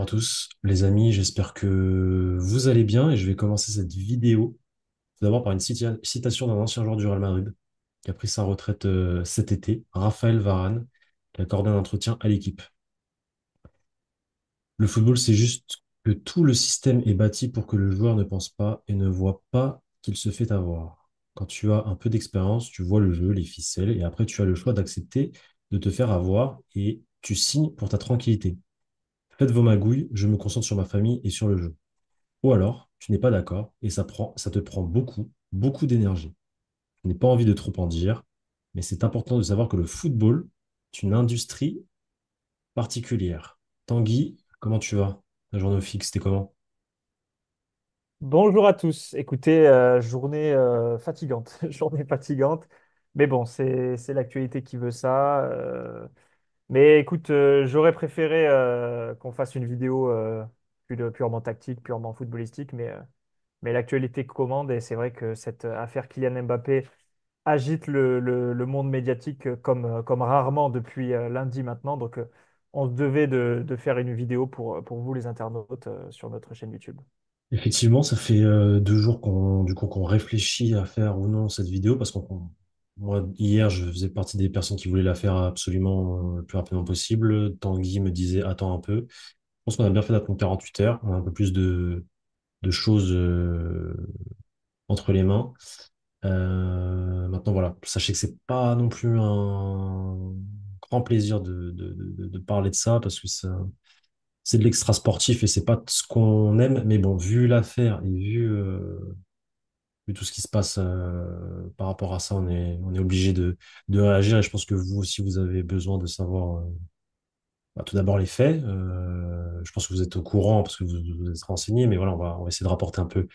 tous, les amis, j'espère que vous allez bien et je vais commencer cette vidéo tout d'abord par une citation d'un ancien joueur du Real Madrid qui a pris sa retraite cet été, Raphaël Varane, qui a accordé un entretien à l'équipe. Le football, c'est juste que tout le système est bâti pour que le joueur ne pense pas et ne voit pas qu'il se fait avoir. Quand tu as un peu d'expérience, tu vois le jeu, les ficelles et après tu as le choix d'accepter de te faire avoir et tu signes pour ta tranquillité. Faites vos magouilles, je me concentre sur ma famille et sur le jeu. Ou alors, tu n'es pas d'accord et ça te prend beaucoup, beaucoup d'énergie. Je n'ai pas envie de trop en dire, mais c'est important de savoir que le football est une industrie particulière. Tanguy, comment tu vas? La journée au fixe, c'était comment? Bonjour à tous. Écoutez, journée fatigante, journée fatigante, mais bon, c'est l'actualité qui veut ça. Mais écoute, j'aurais préféré qu'on fasse une vidéo purement tactique, purement footballistique, mais l'actualité commande et c'est vrai que cette affaire Kylian Mbappé agite le monde médiatique comme rarement depuis lundi maintenant. Donc, on se devait de faire une vidéo pour vous, les internautes, sur notre chaîne YouTube. Effectivement, ça fait 2 jours qu'on réfléchit à faire ou non cette vidéo parce moi, hier, je faisais partie des personnes qui voulaient la faire absolument le plus rapidement possible. Tanguy me disait attends un peu. Je pense qu'on a bien fait d'attendre 48 heures. On a un peu plus de choses entre les mains. Maintenant, voilà, sachez que c'est pas non plus un grand plaisir de parler de ça parce que c'est de l'extra sportif et c'est pas ce qu'on aime. Mais bon, vu l'affaire et vu tout ce qui se passe par rapport à ça, on est obligé de réagir et je pense que vous aussi, vous avez besoin de savoir tout d'abord les faits. Je pense que vous êtes au courant parce que vous êtes renseigné, mais voilà, on va essayer de rapporter un peu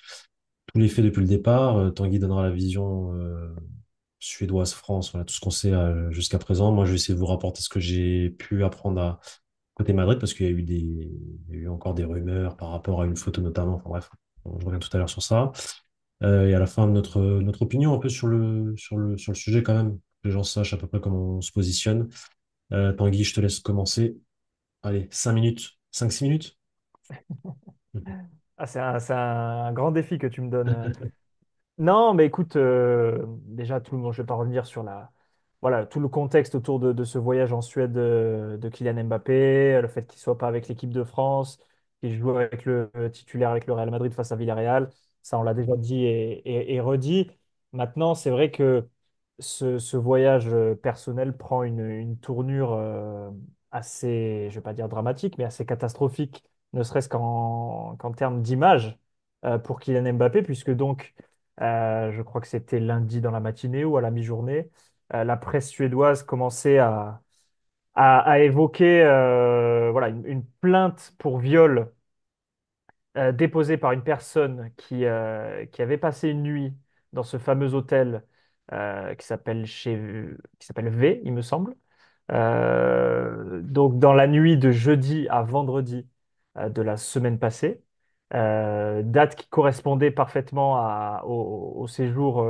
tous les faits depuis le départ. Tanguy donnera la vision suédoise, France, voilà, tout ce qu'on sait jusqu'à présent. Moi, je vais essayer de vous rapporter ce que j'ai pu apprendre à côté Madrid, parce qu'il y a eu il y a eu encore des rumeurs par rapport à une photo notamment. Enfin bref, je reviens tout à l'heure sur ça. Et à la fin, notre opinion un peu sur le sujet quand même, que les gens sachent à peu près comment on se positionne. Tanguy, je te laisse commencer. Allez, 5 minutes, 5-6 minutes. Ah, c'est un grand défi que tu me donnes. Non, mais écoute, déjà, je ne vais pas revenir sur voilà, tout le contexte autour de ce voyage en Suède de Kylian Mbappé, le fait qu'il ne soit pas avec l'équipe de France, qu'il joue avec le titulaire avec le Real Madrid face à Villarreal. Ça, on l'a déjà dit et redit. Maintenant, c'est vrai que ce voyage personnel prend une tournure assez, je ne vais pas dire dramatique, mais assez catastrophique, ne serait-ce qu'en termes d'image pour Kylian Mbappé, puisque donc je crois que c'était lundi dans la matinée ou à la mi-journée. La presse suédoise commençait à évoquer voilà, une plainte pour viol déposée par une personne qui avait passé une nuit dans ce fameux hôtel qui s'appelle V, il me semble. Donc dans la nuit de jeudi à vendredi de la semaine passée, date qui correspondait parfaitement au séjour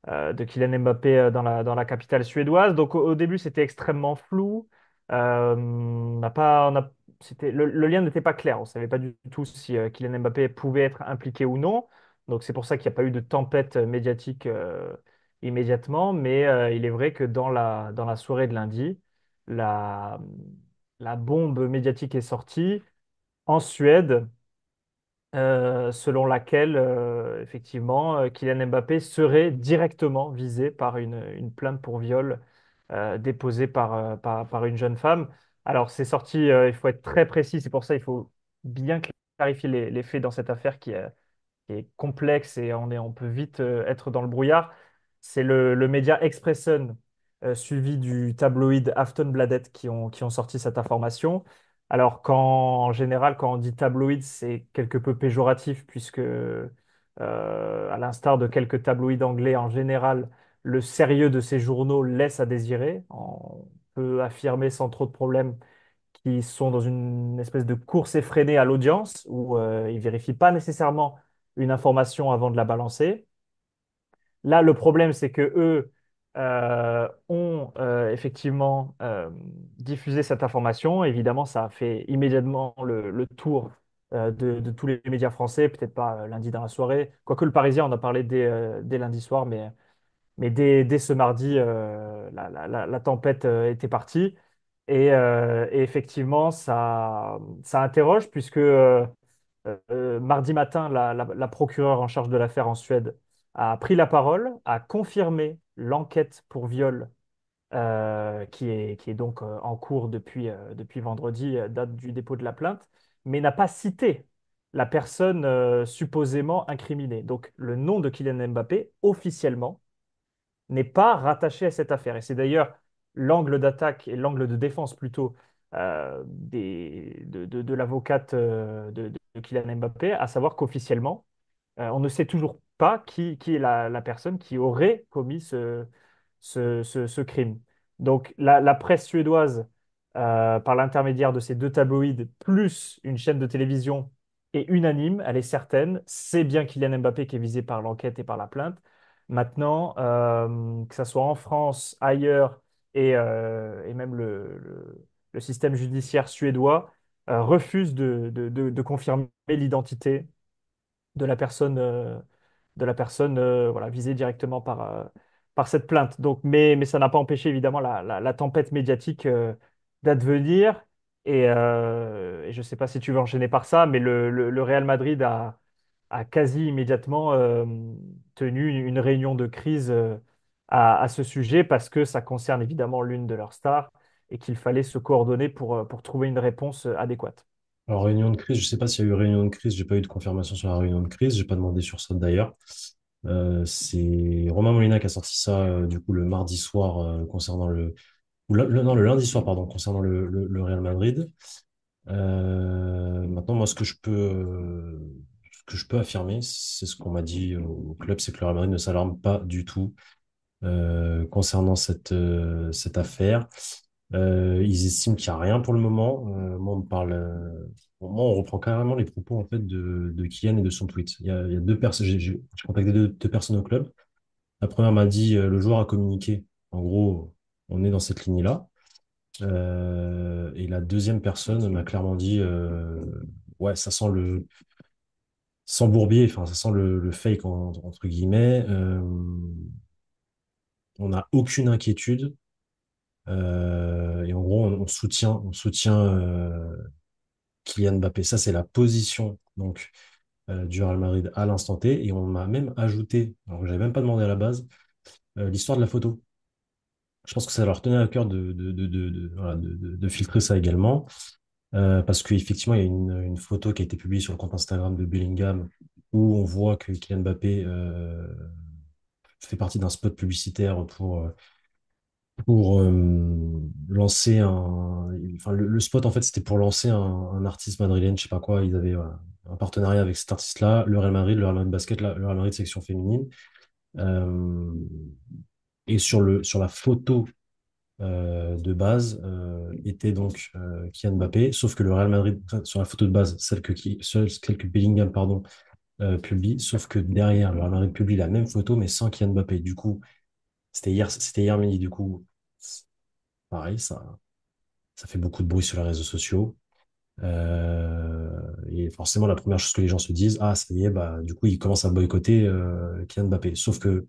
de Kylian Mbappé dans la capitale suédoise. Donc au début, c'était extrêmement flou. On n'a pas, on a- c'était, le lien n'était pas clair. On ne savait pas du tout si Kylian Mbappé pouvait être impliqué ou non. Donc c'est pour ça qu'il n'y a pas eu de tempête médiatique immédiatement. Mais il est vrai que dans la soirée de lundi, la, la bombe médiatique est sortie en Suède selon laquelle, effectivement, Kylian Mbappé serait directement visé par une plainte pour viol déposée par une jeune femme. Alors, c'est sorti, il faut être très précis, c'est pour ça il faut bien clarifier les faits dans cette affaire qui est complexe et on peut vite être dans le brouillard. C'est le média Expressen, suivi du tabloïd Aftonbladet, qui ont sorti cette information. Alors, en général, quand on dit tabloïd, c'est quelque peu péjoratif, puisque, à l'instar de quelques tabloïds anglais en général, le sérieux de ces journaux laisse à désirer. On peut affirmer sans trop de problèmes qui sont dans une espèce de course effrénée à l'audience où ils ne vérifient pas nécessairement une information avant de la balancer. Là, le problème, c'est que eux ont effectivement diffusé cette information. Évidemment, ça a fait immédiatement le tour de tous les médias français, peut-être pas lundi dans la soirée. Quoique le Parisien en a parlé dès lundi soir, mais dès ce mardi, la tempête était partie. Et effectivement, ça interroge, puisque mardi matin, la procureure en charge de l'affaire en Suède a pris la parole, a confirmé l'enquête pour viol qui est donc en cours depuis vendredi, date du dépôt de la plainte, mais n'a pas cité la personne supposément incriminée. Donc le nom de Kylian Mbappé, officiellement, n'est pas rattaché à cette affaire. Et c'est d'ailleurs l'angle d'attaque et l'angle de défense plutôt de l'avocate de Kylian Mbappé, à savoir qu'officiellement, on ne sait toujours pas qui est la personne qui aurait commis ce crime. Donc la presse suédoise, par l'intermédiaire de ces deux tabloïds, plus une chaîne de télévision, est unanime, elle est certaine, c'est bien Kylian Mbappé qui est visé par l'enquête et par la plainte. Maintenant, que ce soit en France, ailleurs, et même le système judiciaire suédois refuse de confirmer l'identité de la personne, voilà, visée directement par cette plainte. Donc, mais ça n'a pas empêché évidemment la tempête médiatique d'advenir. Et je ne sais pas si tu veux enchaîner par ça, mais le Real Madrid a quasi immédiatement tenu une réunion de crise à ce sujet, parce que ça concerne évidemment l'une de leurs stars et qu'il fallait se coordonner pour trouver une réponse adéquate. Alors, réunion de crise, je sais pas s'il y a eu réunion de crise, j'ai pas eu de confirmation sur la réunion de crise, j'ai pas demandé sur ça d'ailleurs. C'est Romain Molina qui a sorti ça du coup le mardi soir concernant non, le lundi soir pardon concernant le Real Madrid. Maintenant, moi, ce que je peux affirmer, c'est ce qu'on m'a dit au club, c'est que le Real Madrid ne s'alarme pas du tout concernant cette affaire. Ils estiment qu'il n'y a rien pour le moment. Moi, moi, on reprend carrément les propos en fait de Kylian et de son tweet. Il y a deux personnes. J'ai contacté deux personnes au club. La première m'a dit le joueur a communiqué. En gros, on est dans cette ligne-là. Et la deuxième personne m'a clairement dit ouais, ça sent sans bourbier, enfin, ça sent le fake entre guillemets. On n'a aucune inquiétude. Et en gros, on soutient Kylian Mbappé. Ça, c'est la position donc du Real Madrid à l'instant T. Et on m'a même ajouté, alors que j'avais même pas demandé à la base, l'histoire de la photo. Je pense que ça leur tenait à cœur voilà, de filtrer ça également. Parce qu'effectivement, il y a une photo qui a été publiée sur le compte Instagram de Bellingham où on voit que Kylian Mbappé fait partie d'un spot publicitaire pour lancer Enfin, le spot, en fait, c'était pour lancer un artiste madrilène, je sais pas quoi. Ils avaient voilà, un partenariat avec cet artiste-là, le Real Madrid Basket, le Real Madrid section féminine. Euh, et sur la photo de base était donc Kylian Mbappé, sauf que le Real Madrid, enfin, sur la photo de base, celle que Bellingham, pardon, publie, sauf que derrière, le Real Madrid publie la même photo, mais sans Kylian Mbappé. Du coup, c'était hier midi, du coup, pareil, ça fait beaucoup de bruit sur les réseaux sociaux. Et forcément, la première chose que les gens se disent, ah, ça y est, bah, du coup, ils commencent à boycotter Kylian Mbappé. Sauf que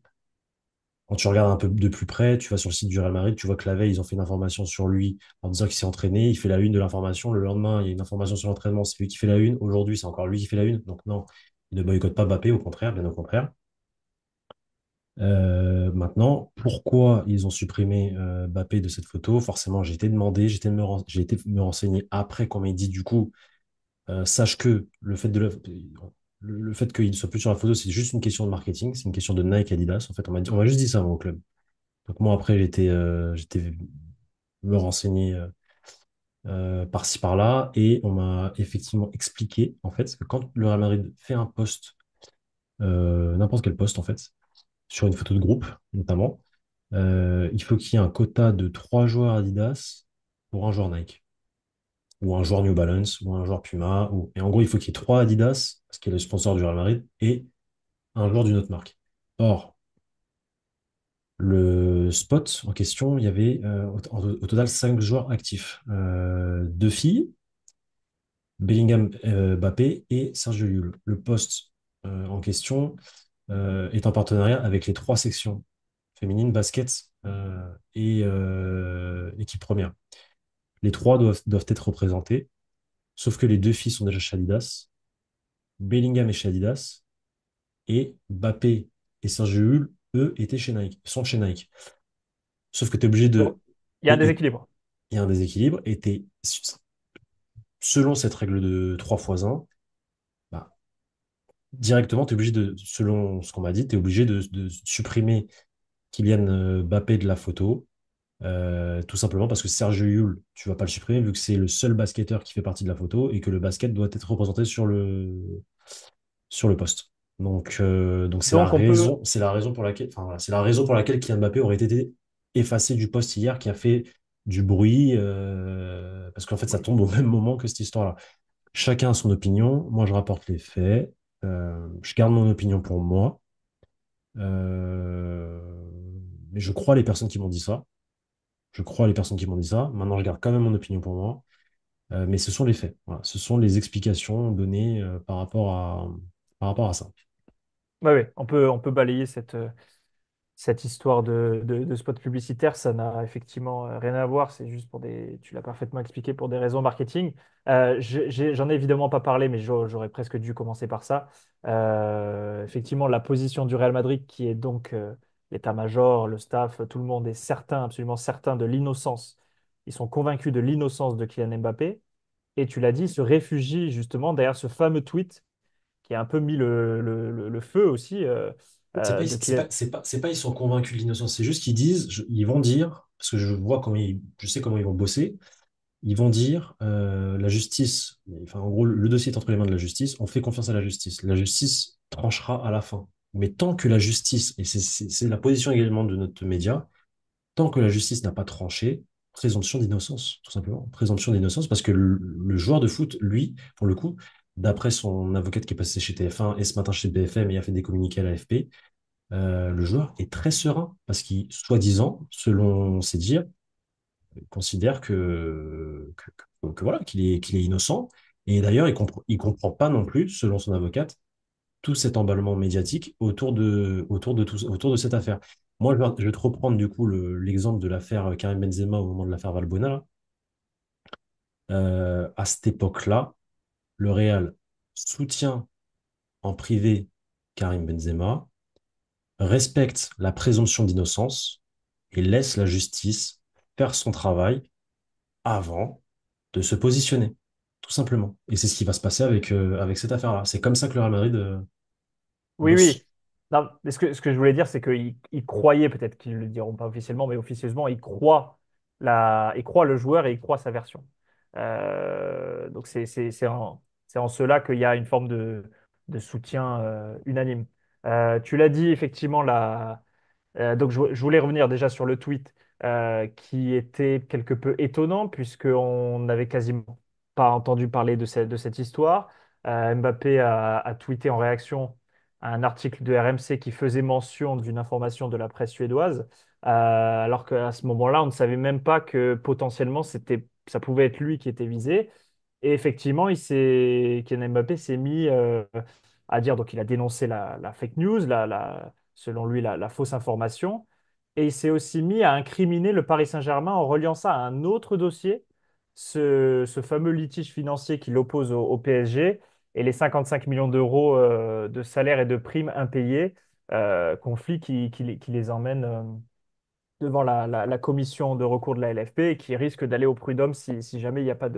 quand tu regardes un peu de plus près, tu vas sur le site du Real Madrid, tu vois que la veille, ils ont fait une information sur lui en disant qu'il s'est entraîné, il fait la une de l'information. Le lendemain, il y a une information sur l'entraînement, c'est lui qui fait la une. Aujourd'hui, c'est encore lui qui fait la une. Donc non, il ne boycotte pas Mbappé, au contraire, bien au contraire. Maintenant, pourquoi ils ont supprimé Mbappé de cette photo? Forcément, j'ai été me renseigner après qu'on m'ait dit du coup, sache que le fait qu'il ne soit plus sur la photo, c'est juste une question de marketing, c'est une question de Nike Adidas. En fait, on m'a juste dit ça moi, au club. Donc moi après j'étais me renseigner par-ci par-là et on m'a effectivement expliqué en fait que quand le Real Madrid fait un post, n'importe quel post en fait, sur une photo de groupe notamment, il faut qu'il y ait un quota de 3 joueurs Adidas pour un joueur Nike ou un joueur New Balance ou un joueur Puma et en gros il faut qu'il y ait 3 Adidas parce qu'il est le sponsor du Real Madrid et un joueur d'une autre marque. Or spot en question, il y avait au total 5 joueurs actifs. Deux filles, Bellingham, Mbappé et Sergio Llull. Le poste en question est en partenariat avec les trois sections féminines, basket et équipe première. Les trois doivent être représentés, sauf que les deux filles sont déjà chez Adidas, Bellingham est chez Adidas, et Mbappé et Sergio Llull, eux, sont chez Nike. Sauf que tu es obligé Donc, de... il y a un Et déséquilibre. il y a un déséquilibre, et selon cette règle de 3 fois 1, bah, directement, tu es obligé de, selon ce qu'on m'a dit, tu es obligé de supprimer Kylian Mbappé de la photo, tout simplement parce que Sergio Llull, tu vas pas le supprimer vu que c'est le seul basketteur qui fait partie de la photo et que le basket doit être représenté sur le poste. Donc Donc, on peut. c'est la raison pour laquelle, enfin, voilà, c'est la raison pour laquelle Kylian Mbappé aurait été effacé du poste hier, qui a fait du bruit, parce qu'en fait, ça Oui. tombe au même moment que cette histoire-là. Chacun a son opinion. Moi, je rapporte les faits. Je garde mon opinion pour moi. Euh, mais je crois les personnes qui m'ont dit ça. Je crois les personnes qui m'ont dit ça. Maintenant, je garde quand même mon opinion pour moi. Mais ce sont les faits. Voilà. Ce sont les explications données par rapport à ça. Ouais, ouais. On peut balayer cette histoire de spot publicitaire, ça n'a effectivement rien à voir. C'est juste pour des, tu l'as parfaitement expliqué, pour des raisons marketing. J'en ai évidemment pas parlé, mais j'aurais presque dû commencer par ça. Effectivement, la position du Real Madrid, qui est donc l'état-major, le staff, tout le monde est certain, absolument certain de l'innocence. Ils sont convaincus de l'innocence de Kylian Mbappé. Et tu l'as dit, se réfugie justement derrière ce fameux tweet qui a un peu mis le feu aussi de Kylian. C'est pas ils sont convaincus de l'innocence, c'est juste qu'ils disent, ils vont dire, parce que je sais comment ils vont bosser, ils vont dire la justice, enfin en gros le dossier est entre les mains de la justice, on fait confiance à la justice tranchera à la fin. Mais tant que la justice, et c'est la position également de notre média, tant que la justice n'a pas tranché, présomption d'innocence, tout simplement. Présomption d'innocence, parce que le joueur de foot, lui, pour le coup, d'après son avocate qui est passé chez TF1 et ce matin chez BFM et a fait des communiqués à l'AFP, le joueur est très serein, parce qu'il, soi-disant, selon ses dires, considère que voilà, qu'il est innocent. Et d'ailleurs, il comprend pas non plus, selon son avocate, tout cet emballement médiatique autour de cette affaire. Moi, je vais te reprendre du coup l'exemple de l'affaire Karim Benzema au moment de l'affaire Valbuena, là. À cette époque-là, le Real soutient en privé Karim Benzema, respecte la présomption d'innocence et laisse la justice faire son travail avant de se positionner, tout simplement. Et c'est ce qui va se passer avec cette affaire-là. C'est comme ça que le Real Madrid Oui, bosse. oui. Non, mais ce que je voulais dire, c'est qu'ils croyaient, peut-être qu'ils ne le diront pas officiellement, mais officieusement, ils croient le joueur et ils croient sa version. Donc c'est en cela qu'il y a une forme de soutien unanime. Tu l'as dit, effectivement, donc je voulais revenir déjà sur le tweet qui était quelque peu étonnant puisqu'on n'avait quasiment pas entendu parler de cette histoire. Mbappé a tweeté en réaction à un article de RMC qui faisait mention d'une information de la presse suédoise, alors qu'à ce moment-là, on ne savait même pas que potentiellement ça pouvait être lui qui était visé. Et effectivement, Kylian Mbappé s'est mis à dire, donc il a dénoncé la fake news, selon lui la fausse information, et il s'est aussi mis à incriminer le Paris Saint-Germain en reliant ça à un autre dossier, ce fameux litige financier qui l'oppose au PSG et les 55 millions d'euros de salaires et de primes impayés, conflit qui les emmène devant la commission de recours de la LFP et qui risque d'aller au prud'homme si jamais il n'y a pas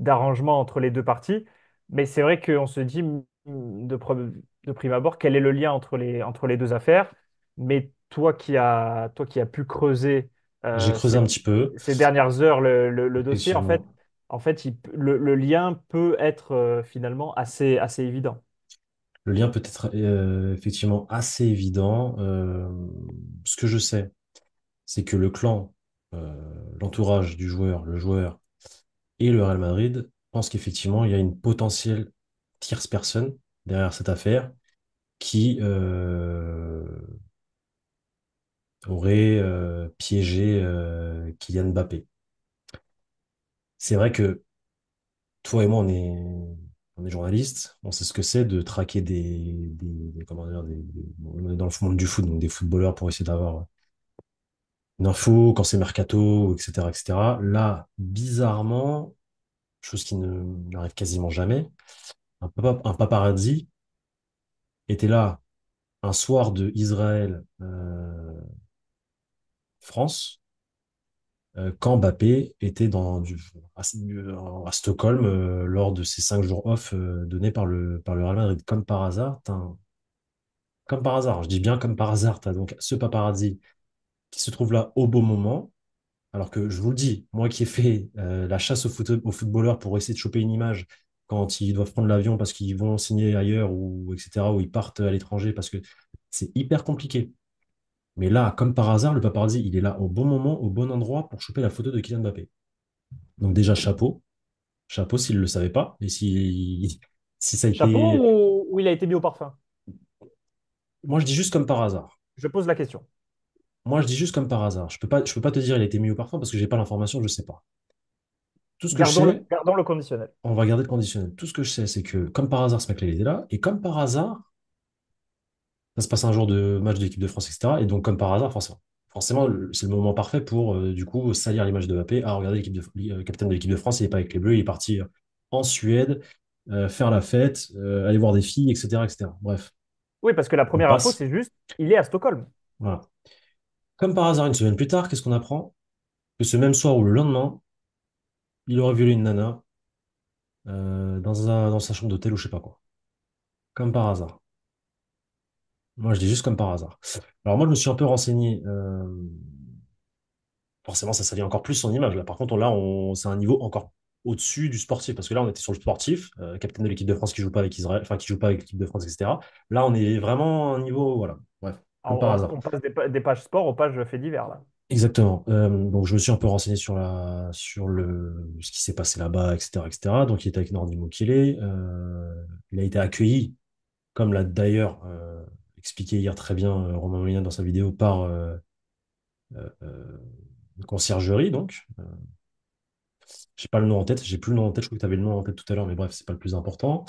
d'arrangement entre les deux parties. Mais c'est vrai qu'on se dit de prime abord quel est le lien entre les deux affaires. Mais toi qui as pu creuser J'ai creusé ces, un petit peu, ces dernières heures le dossier, en fait, effectivement. le lien peut être finalement assez, assez évident. Le lien peut être effectivement assez évident. Ce que je sais, c'est que le clan, l'entourage du joueur, le joueur et le Real Madrid pensent qu'effectivement, il y a une potentielle tierce personne derrière cette affaire qui, aurait piégé Kylian Mbappé. C'est vrai que toi et moi, on est journalistes, on sait ce que c'est de traquer comment dire, bon, on est dans le monde du foot, donc des footballeurs pour essayer d'avoir une info quand c'est mercato, etc., etc. Là, bizarrement, chose qui n'arrive quasiment jamais, un paparazzi était là un soir de Israël France quand Mbappé était à Stockholm lors de ses 5 jours off donnés par le Real Madrid. Comme par hasard, comme par hasard, je dis bien comme par hasard, tu as donc ce paparazzi qui se trouve là au beau moment, alors que je vous le dis, moi qui ai fait la chasse aux footballeurs pour essayer de choper une image quand ils doivent prendre l'avion parce qu'ils vont signer ailleurs ou etc., ou ils partent à l'étranger parce que c'est hyper compliqué. Mais là, comme par hasard, le paparazzi, il est là au bon moment, au bon endroit pour choper la photo de Kylian Mbappé. Donc déjà, chapeau s'il ne le savait pas, et si ça a Chapeau été... ou il a été mis au parfum? Moi, je dis juste comme par hasard. Je pose la question. Moi, je dis juste comme par hasard. Je peux pas te dire il a été mis au parfum parce que j'ai pas l'information, je sais pas. Tout ce que je sais, Gardons le conditionnel. on va garder le conditionnel. Tout ce que je sais, c'est que comme par hasard, ce mec-là, il était là, et comme par hasard, ça se passe un jour de match de l'équipe de France, etc. Et donc, comme par hasard, forcément, c'est le moment parfait pour, du coup, salir l'image de Mbappé. Ah, regardez, capitaine de l'équipe de France, il n'est pas avec les Bleus, il est parti en Suède, faire la fête, aller voir des filles, etc., etc. Bref, Oui, parce que la on première info, passe. c'est juste, il est à Stockholm. Voilà. Comme par hasard, une semaine plus tard, qu'est-ce qu'on apprend? Que ce même soir ou le lendemain, il aurait violé une nana dans sa chambre d'hôtel ou je sais pas quoi. Comme par hasard. Moi, je dis juste comme par hasard. Alors moi, je me suis un peu renseigné. Forcément, ça salit encore plus son image. Là, par contre, c'est un niveau encore au-dessus du sportif. Parce que là, on était sur le sportif, capitaine de l'équipe de France qui joue pas avec Israël, enfin, qui joue pas avec l'équipe de France, etc. Là, on est vraiment à un niveau, voilà. Bref, comme par hasard. On passe des pages sport aux pages faits divers, là. Exactement. Donc, je me suis un peu renseigné ce qui s'est passé là-bas, etc., etc. Donc, il était avec Nordi Mokele. Il a été accueilli, comme l'a d'ailleurs expliqué hier très bien Romain Molina dans sa vidéo, par une conciergerie, donc. J'ai pas le nom en tête, j'ai plus le nom en tête, je crois que tu avais le nom en tête tout à l'heure, mais bref, c'est pas le plus important.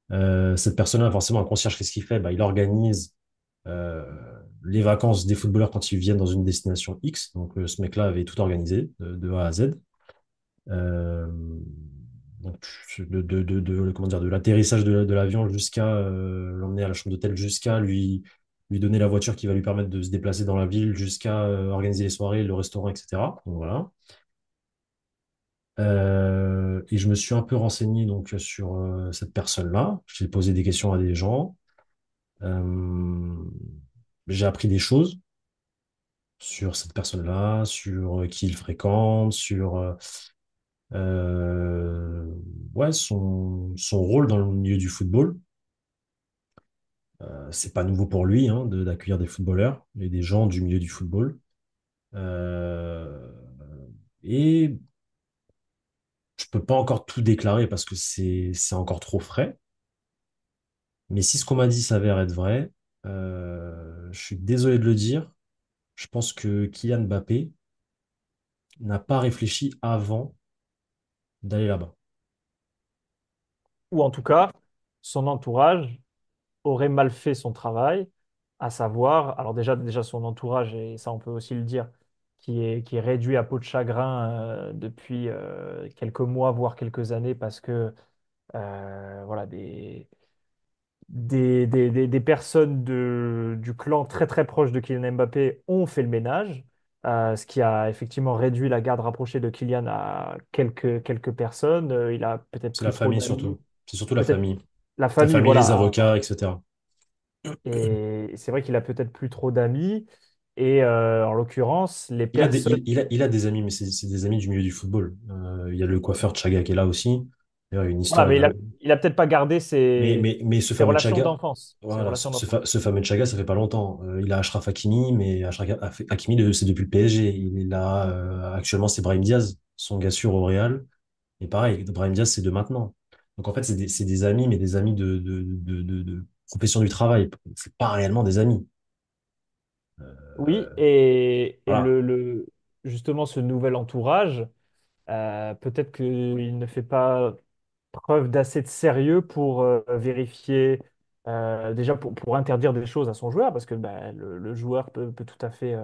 Cette personne-là, forcément, un concierge, qu'est-ce qu'il fait? Bah, il organise euh, les vacances des footballeurs quand ils viennent dans une destination X. Donc, ce mec-là avait tout organisé de A à Z. Euh, donc, comment dire, de l'atterrissage de l'avion jusqu'à l'emmener à la chambre d'hôtel, jusqu'à lui donner la voiture qui va lui permettre de se déplacer dans la ville, jusqu'à organiser les soirées, le restaurant, etc. Donc, voilà. Et je me suis un peu renseigné donc sur cette personne-là. J'ai posé des questions à des gens. Euh, j'ai appris des choses sur cette personne-là, sur qui il fréquente, sur euh, ouais, son rôle dans le milieu du football. C'est pas nouveau pour lui hein, d'accueillir des footballeurs et des gens du milieu du football. Euh, et je peux pas encore tout déclarer parce que c'est encore trop frais. Mais si ce qu'on m'a dit s'avère être vrai, je suis désolé de le dire, je pense que Kylian Mbappé n'a pas réfléchi avant d'aller là-bas. Ou en tout cas, son entourage aurait mal fait son travail, à savoir, alors déjà son entourage, et ça on peut aussi le dire, qui est réduit à peau de chagrin depuis quelques mois, voire quelques années, parce que voilà, des personnes du clan très très proche de Kylian Mbappé ont fait le ménage, ce qui a effectivement réduit la garde rapprochée de Kylian à quelques personnes. Il a peut-être C'est la plus trop famille d'amis. surtout. C'est surtout la Peut-être famille. la La famille, famille, les voilà. avocats, etc. Et c'est vrai qu'il a peut-être plus trop d'amis. Et en l'occurrence, les Il a des, personnes. il a des amis, mais c'est des amis du milieu du football. Il y a le coiffeur Chaga qui est là aussi. D'ailleurs, il y a une Voilà, histoire. mais il a peut-être pas gardé Mais ce ses fameux relations Chaga, d'enfance. Ses voilà, relations d'enfance. ce fameux Chaga, ça fait pas longtemps. Il a Achraf Hakimi, mais Hakimi, c'est depuis le PSG. Il est là, actuellement, c'est Brahim Diaz, son gars sûr au Real. Et pareil, Brahim Diaz, c'est de maintenant. Donc en fait, c'est des amis, mais des amis de profession du travail. C'est pas réellement des amis. Oui, et Voilà. justement, ce nouvel entourage, peut-être qu'il ne fait pas preuve d'assez de sérieux pour vérifier, déjà pour interdire des choses à son joueur, parce que bah, le joueur peut tout à fait,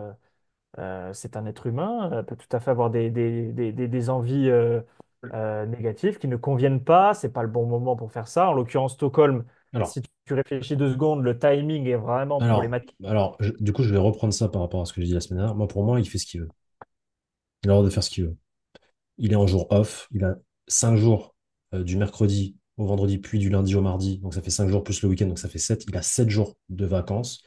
c'est un être humain, peut tout à fait avoir des envies négatives qui ne conviennent pas, c'est pas le bon moment pour faire ça. En l'occurrence, Stockholm, Alors, si tu réfléchis 2 secondes, le timing est vraiment problématique. du coup, je vais reprendre ça par rapport à ce que j'ai dit la semaine dernière. Moi, pour moi, il fait ce qu'il veut. Il a le droit de faire ce qu'il veut. Il est en jour off. Il a 5 jours du mercredi au vendredi, puis du lundi au mardi. Donc, ça fait 5 jours plus le week-end. Donc, ça fait 7. Il a 7 jours de vacances.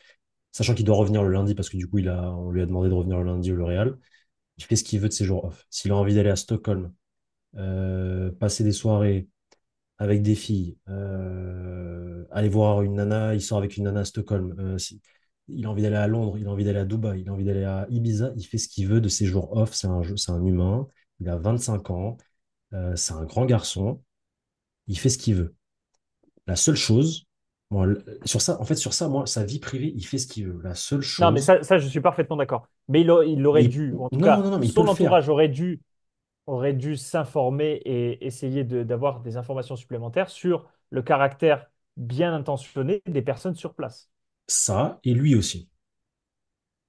Sachant qu'il doit revenir le lundi parce que du coup, on lui a demandé de revenir le lundi au L'Oréal. Il fait ce qu'il veut de ses jours off. S'il a envie d'aller à Stockholm, passer des soirées avec des filles, aller voir une nana, il sort avec une nana à Stockholm. Il a envie d'aller à Londres, il a envie d'aller à Dubaï, il a envie d'aller à Ibiza, il fait ce qu'il veut de ses jours off. C'est un humain, il a 25 ans, c'est un grand garçon, il fait ce qu'il veut. La seule chose, moi, sur ça, en fait, sur ça, moi, sa vie privée, il fait ce qu'il veut. La seule Non, mais chose, ça, je suis parfaitement d'accord. Mais il aurait mais dû, ou en tout non, non, cas, non, mais il peut son le faire. entourage aurait dû s'informer et essayer d'avoir des informations supplémentaires sur le caractère bien intentionné des personnes sur place. Ça, et lui aussi.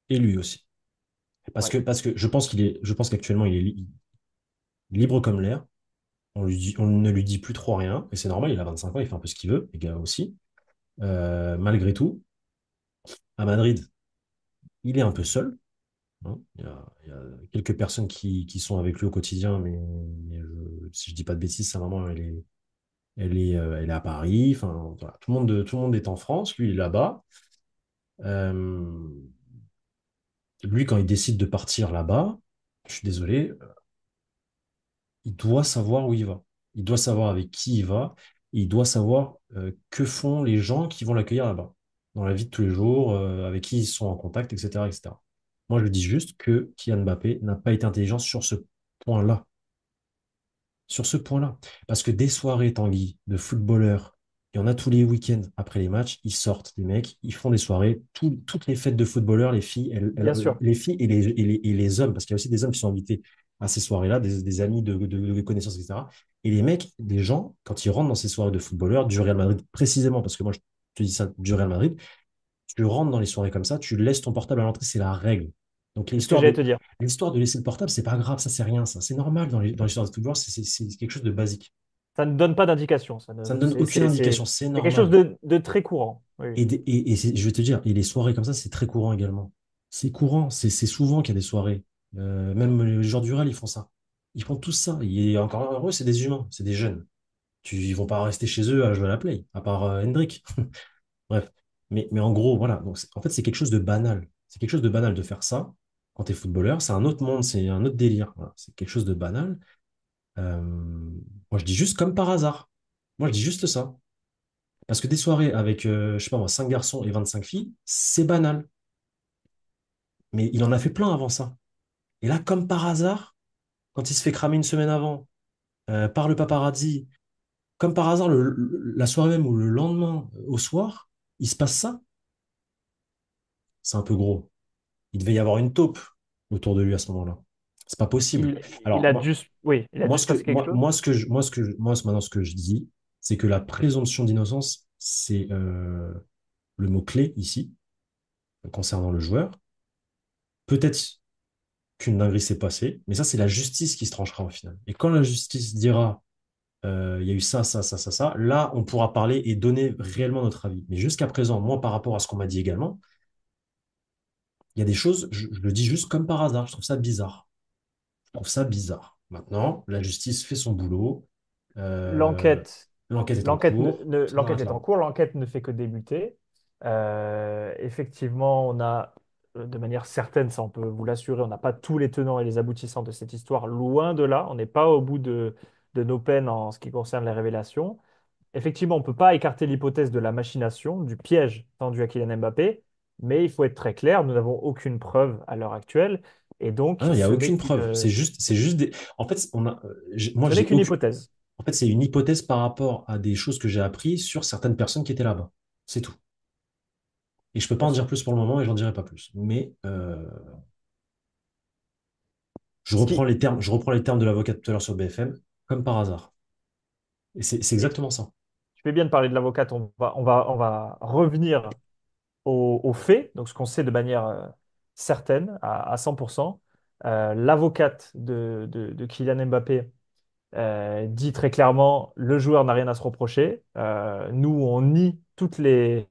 Et lui aussi. Ouais. Parce que je pense qu'actuellement, il est libre comme l'air. On ne lui dit plus trop rien, et c'est normal, il a 25 ans, il fait un peu ce qu'il veut, les gars aussi. Malgré tout, à Madrid, il est un peu seul, hein. Il y a quelques personnes qui sont avec lui au quotidien, si je dis pas de bêtises, sa maman, elle est à Paris. Enfin, voilà. Tout le monde est en France, lui, il est là-bas. Euh, Lui, quand il décide de partir là-bas, je suis désolé, il doit savoir où il va. Il doit savoir avec qui il va. Et il doit savoir que font les gens qui vont l'accueillir là-bas, dans la vie de tous les jours, avec qui ils sont en contact, etc., etc. Moi, je dis juste que Kylian Mbappé n'a pas été intelligent sur ce point-là. Sur ce point-là. Parce que des soirées, Tanguy, de footballeurs, il y en a tous les week-ends après les matchs, ils sortent, des mecs, ils font des soirées. Toutes les fêtes de footballeurs, les filles, Bien sûr. les filles et les hommes, parce qu'il y a aussi des hommes qui sont invités à ces soirées-là, des amis de connaissances, etc. Et les mecs, les gens, quand ils rentrent dans ces soirées de footballeurs, du Real Madrid précisément, parce que moi je te dis ça du Real Madrid, tu rentres dans les soirées comme ça, tu laisses ton portable à l'entrée, c'est la règle. Donc C'est ce que j'allais te dire. l'histoire de laisser le portable, c'est pas grave, ça c'est rien, ça. C'est normal dans l'histoire de football, c'est quelque chose de basique. Ça ne donne pas d'indication. Ça ne donne aucune indication, c'est C'est quelque chose normal. de très courant. Oui, oui. Je vais te dire, et les soirées comme ça, c'est très courant également. C'est courant, c'est souvent qu'il y a des soirées. Même les joueurs du Real, ils font ça. Ils font tous ça. Et encore heureux, c'est des humains, c'est des jeunes. Ils vont pas rester chez eux à jouer à la play, à part Hendrik. Bref. Mais en gros, voilà. Donc, en fait, c'est quelque chose de banal. C'est quelque chose de banal de faire ça quand tu es footballeur. C'est un autre monde, c'est un autre délire. Voilà. C'est quelque chose de banal. Moi, je dis juste comme par hasard. Moi, je dis juste ça. Parce que des soirées avec, je sais pas moi, 5 garçons et 25 filles, c'est banal. Mais il en a fait plein avant ça. Et là, comme par hasard, quand il se fait cramer une semaine avant par le paparazzi, comme par hasard, la soirée même ou le lendemain, au soir, il se passe ça, c'est un peu gros. Il devait y avoir une taupe autour de lui à ce moment-là. C'est pas possible. Il Alors, a dû, oui, il a dû se passer quelque chose. maintenant, ce que je dis, c'est que la présomption d'innocence, c'est le mot-clé ici, concernant le joueur. Peut-être qu'une dinguerie s'est passée, mais ça, c'est la justice qui se tranchera au final. Et quand la justice dira, il y a eu ça, ça, ça, ça, ça, là, on pourra parler et donner réellement notre avis. Mais jusqu'à présent, moi, par rapport à ce qu'on m'a dit également, il y a des choses, je le dis juste comme par hasard, je trouve ça bizarre. Je trouve ça bizarre. Maintenant, la justice fait son boulot, euh, L'enquête, l'enquête est en cours, ça l'enquête s'arrête est en là. cours, l'enquête ne fait que débuter. Effectivement, on a, de manière certaine, ça on peut vous l'assurer, on n'a pas tous les tenants et les aboutissants de cette histoire, loin de là. On n'est pas au bout de nos peines en ce qui concerne les révélations. Effectivement, on ne peut pas écarter l'hypothèse de la machination, du piège tendu à Kylian Mbappé, mais il faut être très clair, nous n'avons aucune preuve à l'heure actuelle, et Ah donc non, il n'y a aucune preuve. C'est juste des. En fait, moi, ce n'est j'ai qu'une aucune. hypothèse. En fait, c'est une hypothèse par rapport à des choses que j'ai appris sur certaines personnes qui étaient là-bas. C'est tout. Et je peux pas bien en dire sûr. plus pour le moment et j'en dirai pas plus. Mais Ce qui, je reprends les termes de l'avocat tout à l'heure sur BFM, comme par hasard. Et c'est et exactement ça. tu fais bien de parler de l'avocate, on va revenir aux faits, donc ce qu'on sait de manière certaine, à 100%. L'avocate de Kylian Mbappé dit très clairement, le joueur n'a rien à se reprocher. Nous, on nie toutes les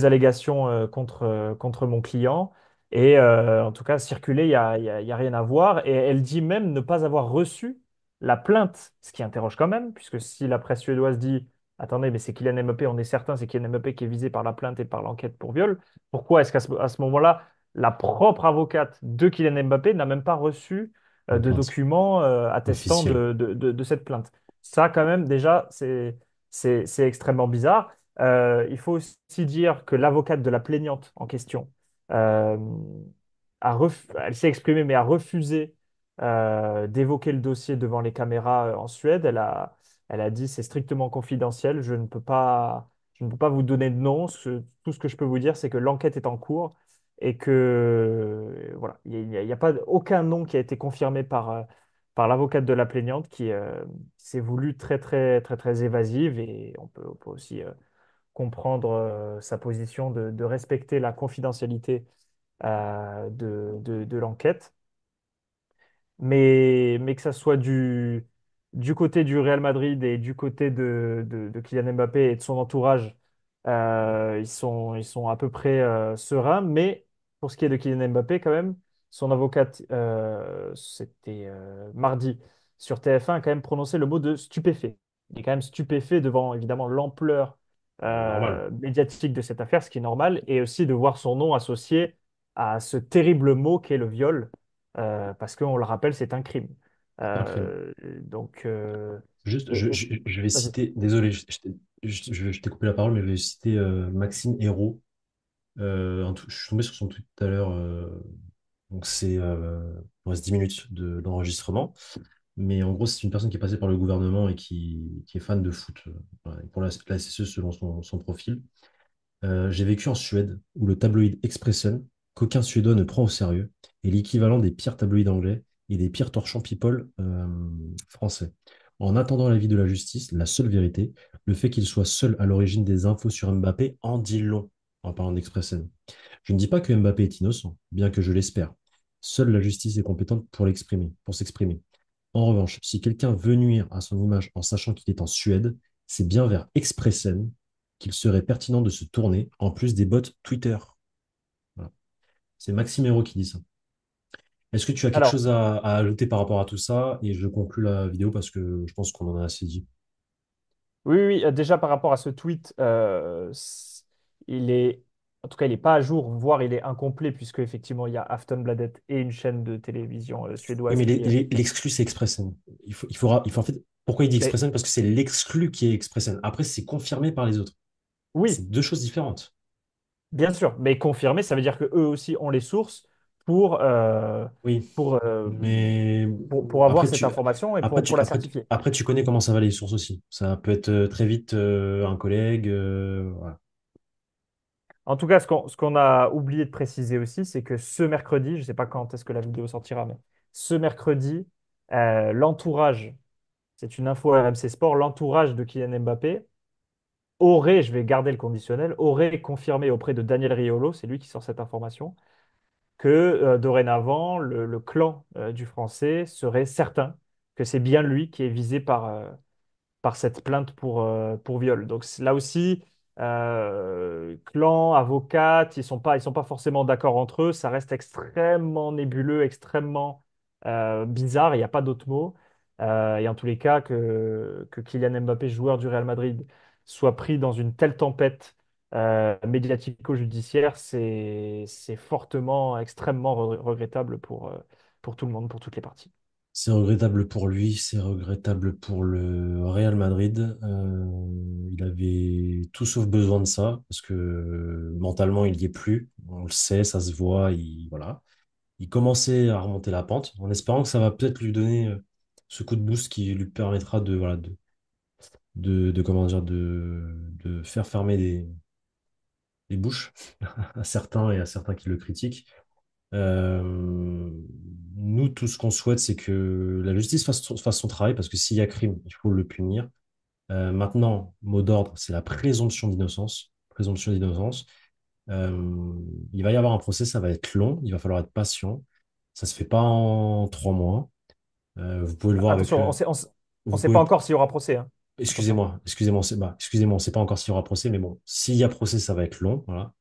allégations contre mon client. Et en tout cas, circuler, il y a rien à voir. Et elle dit même ne pas avoir reçu la plainte, ce qui interroge quand même, puisque si la presse suédoise dit, attendez, mais c'est Kylian Mbappé, on est certain, c'est Kylian Mbappé qui est visé par la plainte et par l'enquête pour viol, pourquoi est-ce à ce moment-là, la propre avocate de Kylian Mbappé n'a même pas reçu La de plainte documents attestant officielle. de cette plainte. Ça, quand même, déjà, c'est extrêmement bizarre. Il faut aussi dire que l'avocate de la plaignante en question, euh, elle s'est exprimée, mais a refusé d'évoquer le dossier devant les caméras en Suède. Elle a dit c'est strictement confidentiel, je ne peux pas vous donner de nom. Tout ce que je peux vous dire, c'est que l'enquête est en cours et que voilà, il y a pas aucun nom qui a été confirmé par l'avocate de la plaignante qui s'est voulu très très très très évasive et on peut aussi comprendre sa position de respecter la confidentialité de l'enquête mais que ça soit du côté du Real Madrid et du côté de Kylian Mbappé et de son entourage, ils sont à peu près sereins. Mais pour ce qui est de Kylian Mbappé, quand même, son avocate, c'était mardi sur TF1, a quand même prononcé le mot de stupéfait. Il est quand même stupéfait devant, évidemment, l'ampleur Normal. médiatique de cette affaire, ce qui est normal, et aussi de voir son nom associé à ce terrible mot qu'est le viol parce qu'on le rappelle, c'est un crime. C'est un crime. Donc, Juste, et- je vais vas-y. citer, désolé, je t'ai coupé la parole, mais je vais citer Maxime Hérault. Je suis tombé sur son tweet tout à l'heure. Donc, il reste 10 minutes d'enregistrement. Mais en gros, c'est une personne qui est passée par le gouvernement et qui est fan de foot. Voilà. Et pour la SSE, selon son profil. J'ai vécu en Suède, où le tabloïd Expressen, qu'aucun Suédois ne prend au sérieux, est l'équivalent des pires tabloïds anglais et des pires torchons people français. En attendant l'avis de la justice, la seule vérité, le fait qu'il soit seul à l'origine des infos sur Mbappé en dit long, en parlant d'Expressen. Je ne dis pas que Mbappé est innocent, bien que je l'espère. Seule la justice est compétente pour s'exprimer. En revanche, si quelqu'un veut nuire à son image en sachant qu'il est en Suède, c'est bien vers Expressen qu'il serait pertinent de se tourner, en plus des bots Twitter. Voilà. C'est Maxime Hérault qui dit ça. Est-ce que tu as quelque Alors, chose à ajouter par rapport à tout ça? Et je conclue la vidéo parce que je pense qu'on en a assez dit. oui, oui, oui, déjà par rapport à ce tweet, il est, en tout cas, il n'est pas à jour, voire il est incomplet, puisque effectivement, il y a Aftonbladet et une chaîne de télévision Oui, suédoise mais qui. l'exclu, c'est Expressen. Il faut en fait. Pourquoi il dit Mais Expressen? Parce que c'est l'exclu qui est Expressen. Après, c'est confirmé par les autres. oui, C'est deux choses différentes. bien sûr, mais confirmé, ça veut dire que eux aussi ont les sources pour, euh, Oui. pour, euh, Mais pour avoir cette information et pour la certifier. après, tu connais comment ça va les sources aussi. Ça peut être très vite un collègue. Voilà. En tout cas, ce qu'on a oublié de préciser aussi, c'est que ce mercredi, je ne sais pas quand est-ce que la vidéo sortira, mais ce mercredi, l'entourage, c'est une info RMC Sport, l'entourage de Kylian Mbappé aurait, je vais garder le conditionnel, aurait confirmé auprès de Daniel Riolo, c'est lui qui sort cette information, que dorénavant, le clan du Français serait certain que c'est bien lui qui est visé par cette plainte pour viol. Donc là aussi, clan, avocate, ils sont pas forcément d'accord entre eux. Ça reste extrêmement nébuleux, extrêmement bizarre. Il n'y a pas d'autre mot. Et en tous les cas, que Kylian Mbappé, joueur du Real Madrid, soit pris dans une telle tempête médiatico-judiciaire, c'est fortement, extrêmement regrettable pour tout le monde, pour toutes les parties. C'est regrettable pour lui, c'est regrettable pour le Real Madrid. Il avait tout sauf besoin de ça, parce que mentalement, il n'y est plus. On le sait, ça se voit. Voilà. Il commençait à remonter la pente, en espérant que ça va peut-être lui donner ce coup de boost qui lui permettra voilà, comment dire, de faire fermer les bouches à certains et à certains qui le critiquent. Euh, Nous, tout ce qu'on souhaite, c'est que la justice fasse son travail, parce que s'il y a crime, il faut le punir. Maintenant, mot d'ordre, c'est la présomption d'innocence. Présomption d'innocence. Euh, il va y avoir un procès, ça va être long, il va falloir être patient. Ça se fait pas en 3 mois. Vous pouvez le voir avec Attention, le. on Vous sait pas pouvez. encore s'il y aura procès, hein. Attention. Excusez-moi, on sait pas encore s'il y aura procès, mais bon, s'il y a procès, ça va être long, voilà.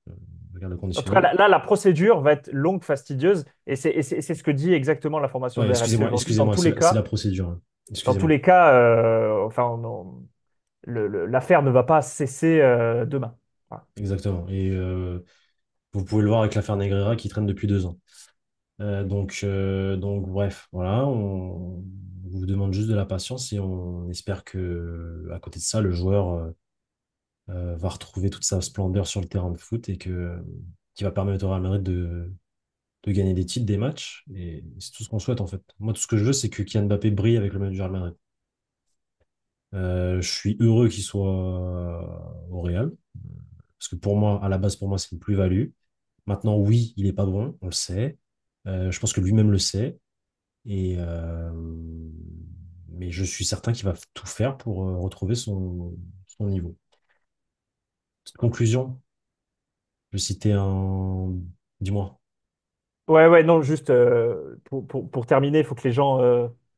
Regarde le En tout cas, conditionnel. la procédure va être longue, fastidieuse, et c'est ce que dit exactement l'information Ouais, de RMC aujourd'hui. Dans excusez-moi, tous les c'est la cas, procédure, hein. dans tous Excusez-moi. les cas, enfin, l'affaire ne va pas cesser demain. Voilà. Exactement. Et vous pouvez le voir avec l'affaire Negreira qui traîne depuis 2 ans. Donc, bref, voilà, on vous demande juste de la patience et on espère que, à côté de ça, le joueur va retrouver toute sa splendeur sur le terrain de foot et qui va permettre au Real Madrid de gagner des titres, des matchs. Et c'est tout ce qu'on souhaite, en fait. Moi, tout ce que je veux, c'est que Kylian Mbappé brille avec le maillot du Real Madrid. Je suis heureux qu'il soit au Real, parce que pour moi, à la base, pour moi, c'est une plus-value. Maintenant, oui, il est pas bon, on le sait. Je pense que lui-même le sait. Et, mais je suis certain qu'il va tout faire pour retrouver son niveau. Petite conclusion, je citais un. Dis-moi. Ouais, ouais, non, juste pour terminer, il faut que les gens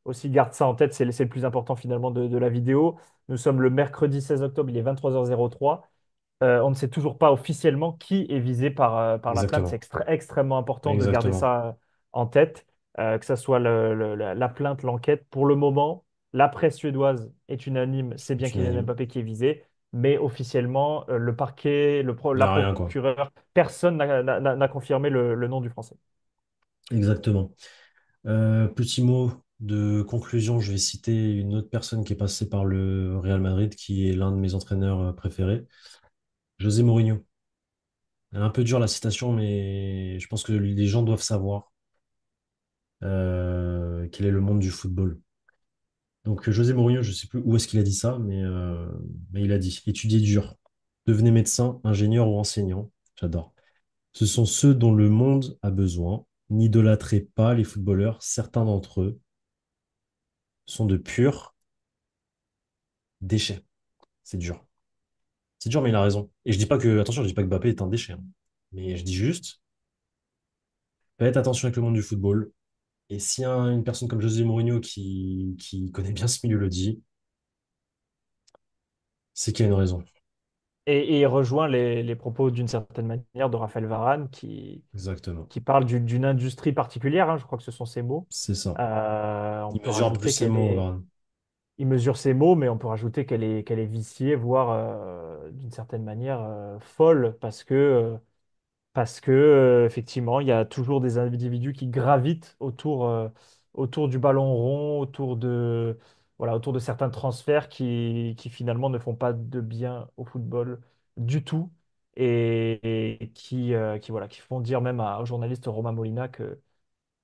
aussi gardent ça en tête. C'est le plus important finalement de la vidéo. Nous sommes le mercredi 16 octobre, il est 23h03. On ne sait toujours pas officiellement qui est visé par la plainte. C'est Exactement. extrêmement important de garder Exactement. ça en tête, que ce soit la plainte, l'enquête. Pour le moment, la presse suédoise est unanime, c'est bien C'est Kylian unanime. Mbappé qui est visé, mais officiellement, le parquet, Il n'y la a rien, quoi. procureure, personne n'a confirmé le nom du Français. Exactement. Petit mot de conclusion, je vais citer une autre personne qui est passée par le Real Madrid, qui est l'un de mes entraîneurs préférés, José Mourinho. Elle est un peu dure la citation, mais je pense que les gens doivent savoir quel est le monde du football. Donc José Mourinho, je ne sais plus où est-ce qu'il a dit ça, mais il a dit, étudiez dur, devenez médecin, ingénieur ou enseignant. J'adore. Ce sont ceux dont le monde a besoin. N'idolâtrez pas les footballeurs, certains d'entre eux sont de purs déchets. C'est dur. C'est dur, mais il a raison. Et je dis pas que, attention, je dis pas que Mbappé est un déchet, hein. Mais je dis juste, faites attention avec le monde du football. Et si une personne comme José Mourinho qui connaît bien ce milieu le dit, c'est qu'il y a une raison. Et il rejoint les propos d'une certaine manière de Raphaël Varane Exactement. qui parle d'une industrie particulière, hein, je crois que ce sont ses mots. C'est ça. On Il peut mesure un peu plus rajouter ses qu'elle mots, est, Varane. il mesure ses mots, mais on peut rajouter qu'elle est viciée, voire d'une certaine manière folle, parce que effectivement, il y a toujours des individus qui gravitent autour du ballon rond, autour de certains transferts qui finalement ne font pas de bien au football du tout et voilà, qui font dire même au journaliste Romain Molina que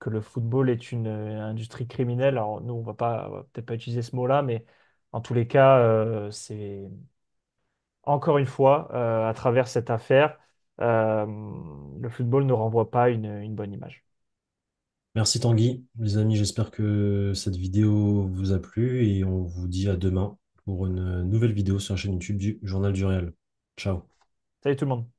le football est une industrie criminelle. Alors nous, on va peut-être pas utiliser ce mot-là, mais en tous les cas, c'est encore une fois, à travers cette affaire, euh, le football ne renvoie pas une bonne image. Merci Tanguy. Les amis, j'espère que cette vidéo vous a plu et on vous dit à demain pour une nouvelle vidéo sur la chaîne YouTube du Journal du Réel. Ciao. Salut tout le monde.